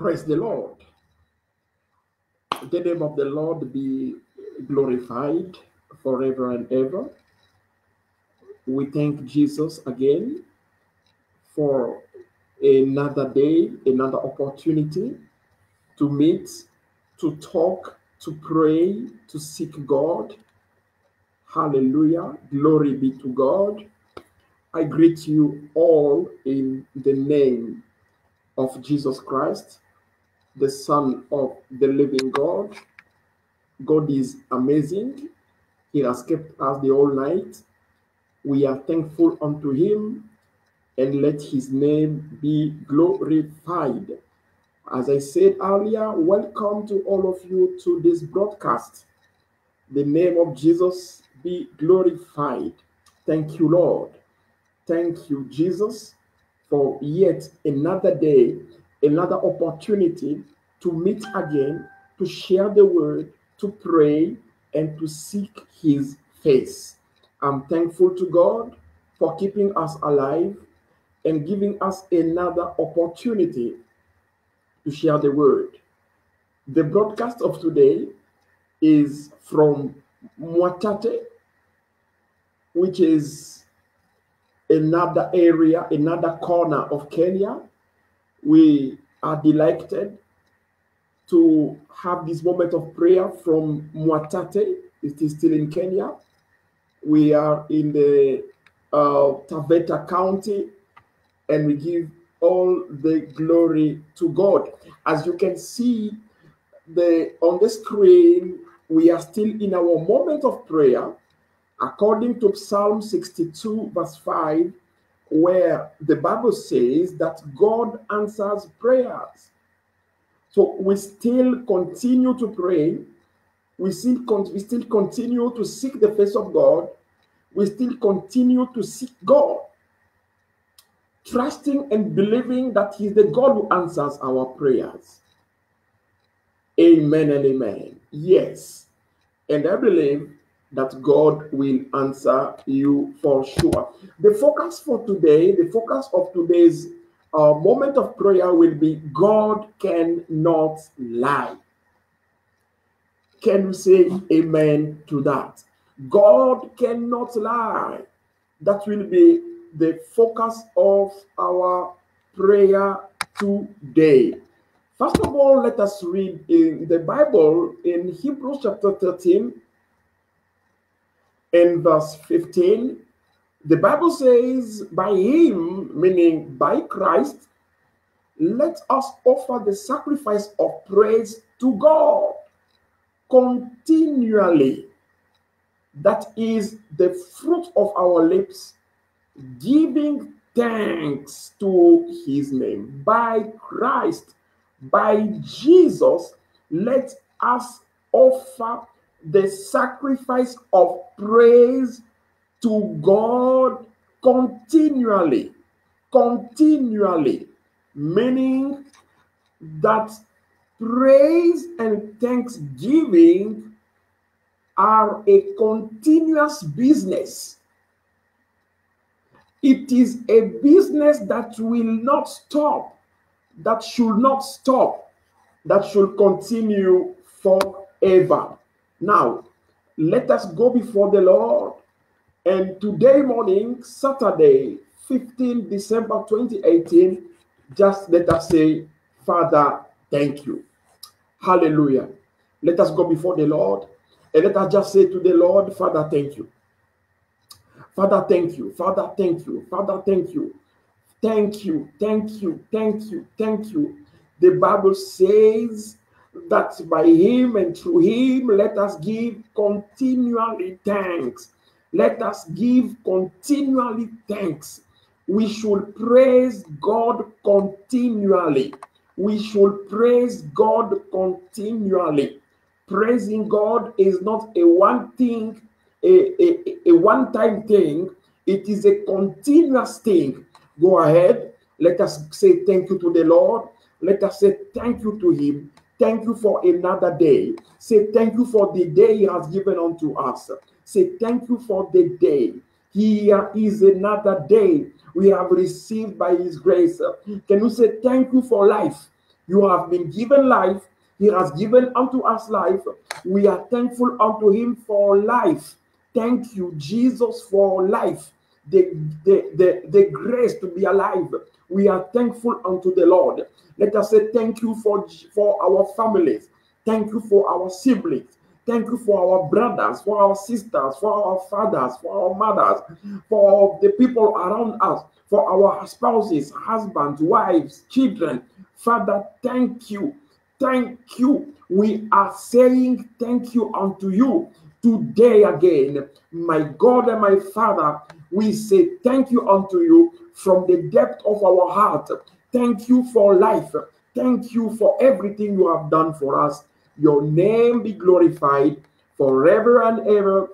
Praise the Lord. The name of the Lord be glorified forever and ever. We thank Jesus again for another day, another opportunity to meet, to talk, to pray, to seek God. Hallelujah. Glory be to God. I greet you all in the name of Jesus Christ, the Son of the living God. God is amazing. He has kept us the whole night. We are thankful unto him, and let his name be glorified. As I said earlier, welcome to all of you to this broadcast. The name of Jesus be glorified. Thank you, Lord. Thank you, Jesus, for yet another day, another opportunity to meet again, to share the word, to pray, and to seek his face. I'm thankful to God for keeping us alive and giving us another opportunity to share the word. The broadcast of today is from Mwatate, which is another area, another corner of Kenya. We are delighted to have this moment of prayer from Mwatate. It is still in Kenya. We are in the Taveta County, and we give all the glory to God. As you can see on the screen, we are still in our moment of prayer according to Psalm 62 verse 5, where the Bible says that God answers prayers. So we still continue to pray. We still continue to seek the face of God. We still continue to seek God, trusting and believing that he's the God who answers our prayers. Amen and amen. Yes. And I believe that God will answer you for sure. The focus for today, the focus of today's moment of prayer will be God cannot lie. Can you say amen to that? God cannot lie. That will be the focus of our prayer today. First of all, let us read in the Bible in Hebrews chapter 13 and verse 15. The Bible says, by him, meaning by Christ, let us offer the sacrifice of praise to God continually. That is the fruit of our lips, giving thanks to his name. By Christ, by Jesus, let us offer the sacrifice of praise to God continually. Continually, meaning that praise and thanksgiving are a continuous business. It is a business that will not stop, that should not stop, that should continue forever. Now, let us go before the Lord. And today morning, Saturday, 15 December 2018, just let us say, Father, thank you. Hallelujah. Let us go before the Lord and let us just say to the Lord, Father, thank you. Father, thank you. Father, thank you. Father, thank you. Thank you. Thank you. Thank you. Thank you. The Bible says that by him and through him, let us give continually thanks. Let us give continually thanks. We should praise God continually. We should praise God continually. Praising God is not a one thing, a one-time thing. It is a continuous thing. Go ahead. Let us say thank you to the Lord. Let us say thank you to him. Thank you for another day. Say thank you for the day he has given unto us. Say thank you for the day. Here is another day we have received by his grace. Can you say thank you for life? You have been given life. He has given unto us life. We are thankful unto him for life. Thank you, Jesus, for life. The grace to be alive. We are thankful unto the Lord. Let us say thank you for our families. Thank you for our siblings. Thank you for our brothers, for our sisters, for our fathers, for our mothers, for the people around us, for our spouses, husbands, wives, children. Father, thank you. Thank you. We are saying thank you unto you today again. My God and my Father, we say thank you unto you from the depth of our heart. Thank you for life. Thank you for everything you have done for us. Your name be glorified forever and ever.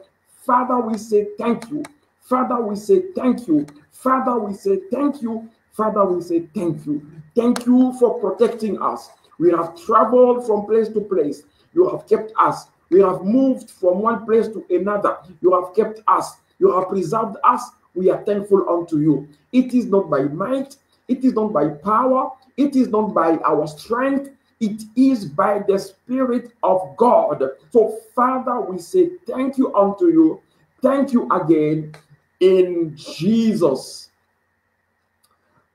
Father, we say thank you. Father, we say thank you. Father, we say thank you. Father, we say thank you. Thank you for protecting us. We have traveled from place to place. You have kept us. We have moved from one place to another. You have kept us. You have preserved us. We are thankful unto you. It is not by might. It is not by power. It is not by our strength. It is by the Spirit of God. So, Father, we say thank you unto you. Thank you again in Jesus'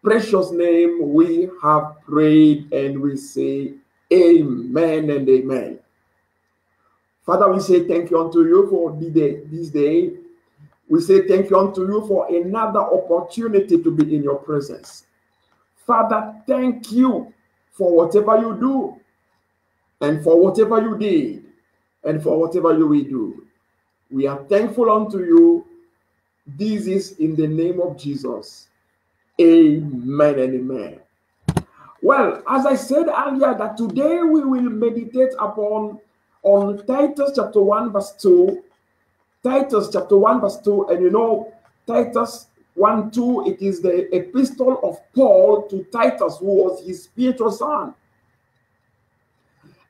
precious name. We have prayed and we say amen and amen. Father, we say thank you unto you for this day. We say thank you unto you for another opportunity to be in your presence. Father, thank you for whatever you do, and for whatever you did, and for whatever you will do. We are thankful unto you. This is in the name of Jesus. Amen and amen. Well, as I said earlier, that today we will meditate upon Titus chapter 1 verse 2. Titus chapter 1 verse 2, and you know, Titus 1:2, it is the epistle of Paul to Titus, who was his spiritual son.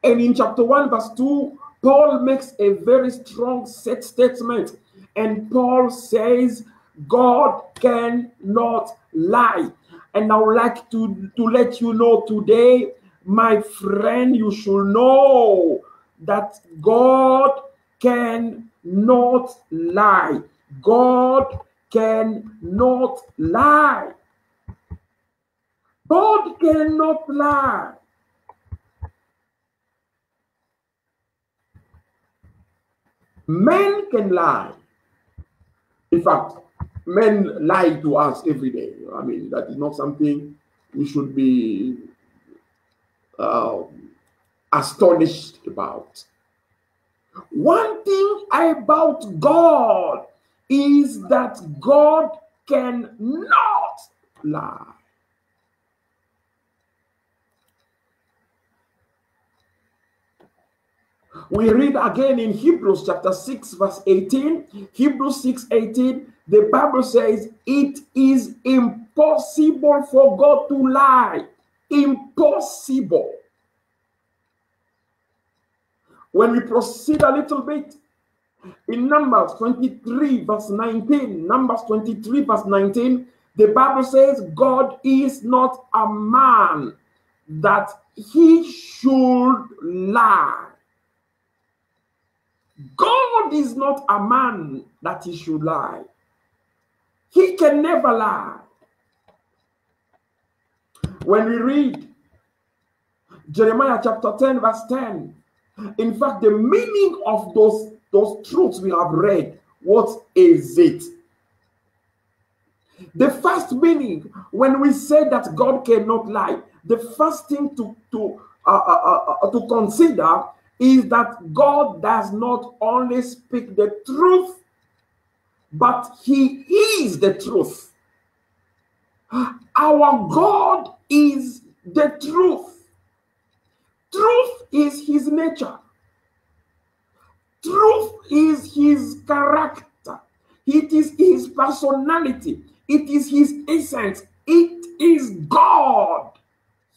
And in chapter 1 verse 2, Paul makes a very strong set statement. And Paul says, God cannot lie. And I would like to let you know today, my friend, you should know that God cannot lie. God cannot lie. God cannot lie. Men can lie. In fact, men lie to us every day. I mean, that is not something we should be astonished about. One thing about God is that God cannot lie. We read again in Hebrews chapter 6 verse 18. Hebrews 6:18, the Bible says, it is impossible for God to lie. Impossible. When we proceed a little bit, in Numbers 23 verse 19, Numbers 23 verse 19, the Bible says, God is not a man that he should lie. God is not a man that he should lie. He can never lie. When we read Jeremiah chapter 10 verse 10, in fact, the meaning of those truths we have read, what is it? The first meaning, when we say that God cannot lie, the first thing to consider is that God does not only speak the truth, but he is the truth. Our God is the truth. Truth is his nature. Truth is his character. It is his personality. It is his essence. It is God.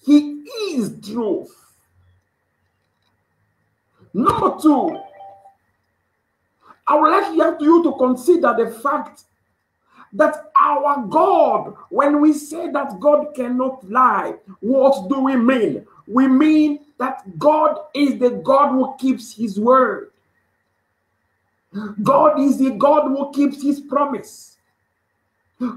He is truth. Number two, I would like you to consider the fact that our God, when we say that God cannot lie, what do we mean? we mean that God is the God who keeps his word. God is the God who keeps his promise.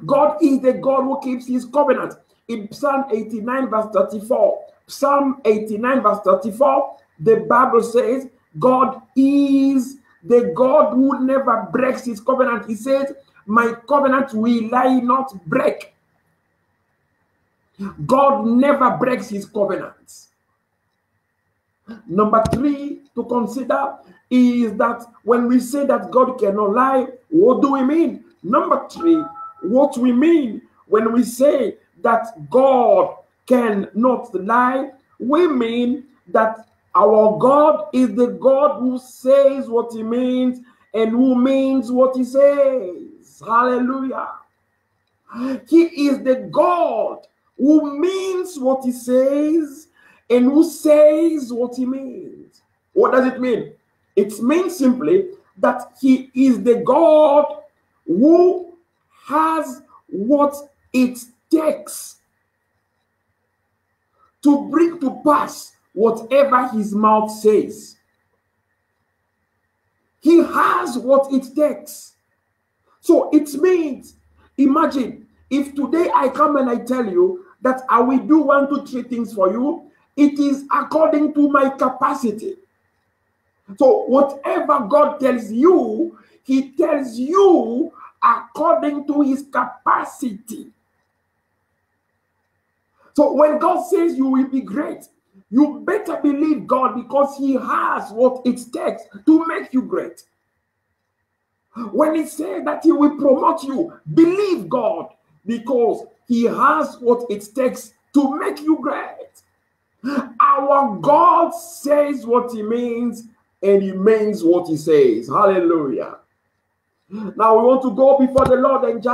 God is the God who keeps his covenant. In Psalm 89 verse 34, Psalm 89 verse 34, the Bible says, God is the God who never breaks his covenant. He says, my covenant will I not break. God never breaks his covenants. Number 3 to consider is that when we say that God cannot lie, what do we mean? Number 3, what we mean when we say that God cannot lie, we mean that our God is the God who says what he means and who means what he says. Hallelujah. He is the God who means what he says and who says what he means. What does it mean? It means simply that he is the God who has what it takes to bring to pass whatever his mouth says. He has what it takes. So it means, imagine if today I come and I tell you that I will do 1, 2, 3 things for you, it is according to my capacity. So whatever God tells you, he tells you according to his capacity. So when God says you will be great, you better believe God, because he has what it takes to make you great. When he says that he will promote you, believe God, because he has what it takes to make you great. Our God says what he means, and he means what he says. Hallelujah. Now we want to go before the Lord and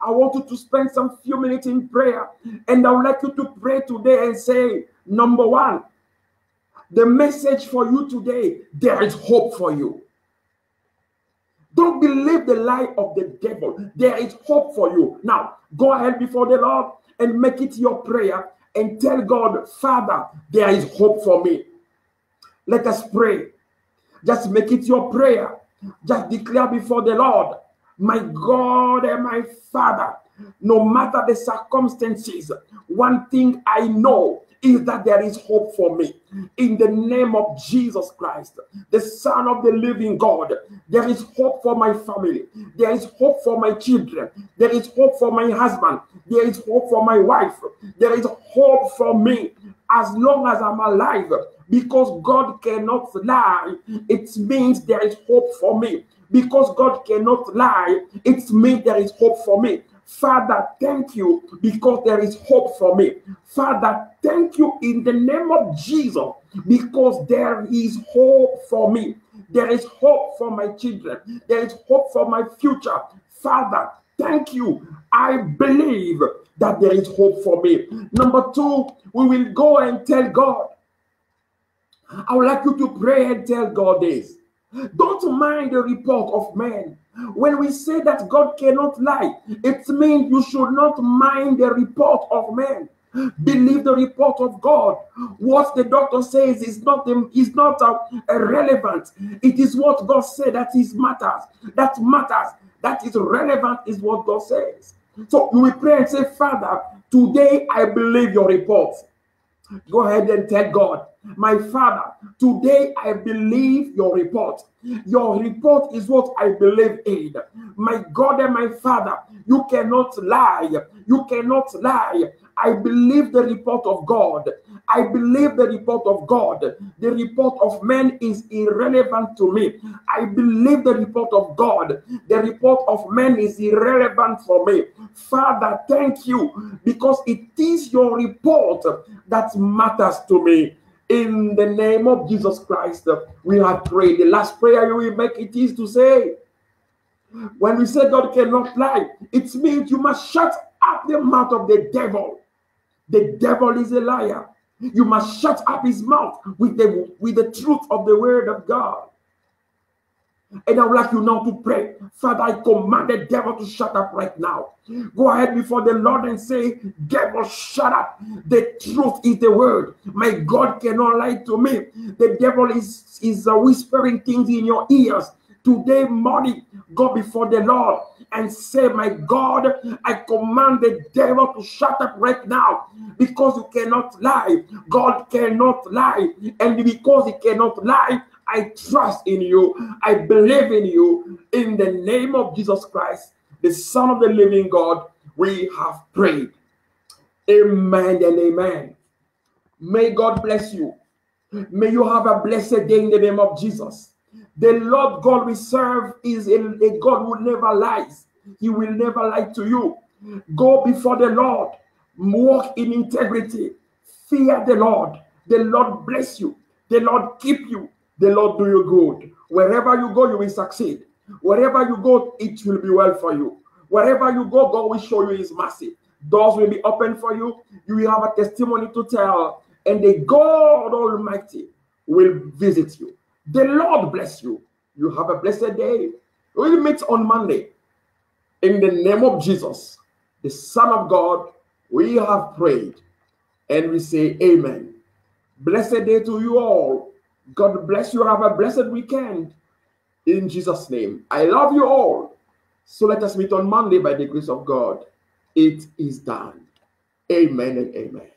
I want you to spend some few minutes in prayer. And I would like you to pray today and say, number 1, the message for you today, there is hope for you. Don't believe the lie of the devil. There is hope for you. Now, go ahead before the Lord and make it your prayer and tell God, Father, there is hope for me. Let us pray. Just make it your prayer. Just declare before the Lord, my God and my Father, no matter the circumstances, one thing I know is that there is hope for me. In the name of Jesus Christ, the Son of the living God, there is hope for my family. There is hope for my children. There is hope for my husband. There is hope for my wife. There is hope for me as long as I'm alive. Because God cannot lie, it means there is hope for me. Because God cannot lie, it means there is hope for me. Father, thank you because there is hope for me. Father, thank you in the name of Jesus because there is hope for me. There is hope for my children. There is hope for my future. Father, thank you. I believe that there is hope for me. Number 2, we will go and tell God. I would like you to pray and tell God this. Don't mind the report of men. When we say that God cannot lie, it means you should not mind the report of men. Believe the report of God. What the doctor says is not irrelevant. It is what God said that is matters. That matters. That is relevant is what God says. So we pray and say, Father, today I believe your report. Go ahead and tell God, my Father, today I believe your report. Your report is what I believe in. My God and my Father, you cannot lie. You cannot lie. I believe the report of God. I believe the report of God. The report of men is irrelevant to me. I believe the report of God. The report of men is irrelevant for me. Father, thank you because it is your report that matters to me. In the name of Jesus Christ, we have prayed. The last prayer you will make it is to say, when we say God cannot lie, it means you must shut up the mouth of the devil. The devil is a liar. You must shut up his mouth with the truth of the word of God. And I would like you now to pray. Father, I command the devil to shut up right now. Go ahead before the Lord and say, devil, shut up. The truth is the word. My God cannot lie to me. The devil is whispering things in your ears. Today morning, go before the Lord and say, my God, I command the devil to shut up right now, because you cannot lie. God cannot lie. And because he cannot lie, I trust in you. I believe in you. In the name of Jesus Christ, the Son of the living God, we have prayed. Amen and amen. May God bless you. May you have a blessed day in the name of Jesus. The Lord God we serve is a God who never lies. He will never lie to you. Go before the Lord. Walk in integrity. Fear the Lord. The Lord bless you. The Lord keep you. The Lord do you good. Wherever you go, you will succeed. Wherever you go, it will be well for you. Wherever you go, God will show you his mercy. Doors will be open for you. You will have a testimony to tell. And the God Almighty will visit you. The Lord bless you. You have a blessed day. We'll meet on Monday. In the name of Jesus, the Son of God, we have prayed. And we say amen. Blessed day to you all. God bless you. Have a blessed weekend. In Jesus' name. I love you all. So let us meet on Monday by the grace of God. It is done. Amen and amen.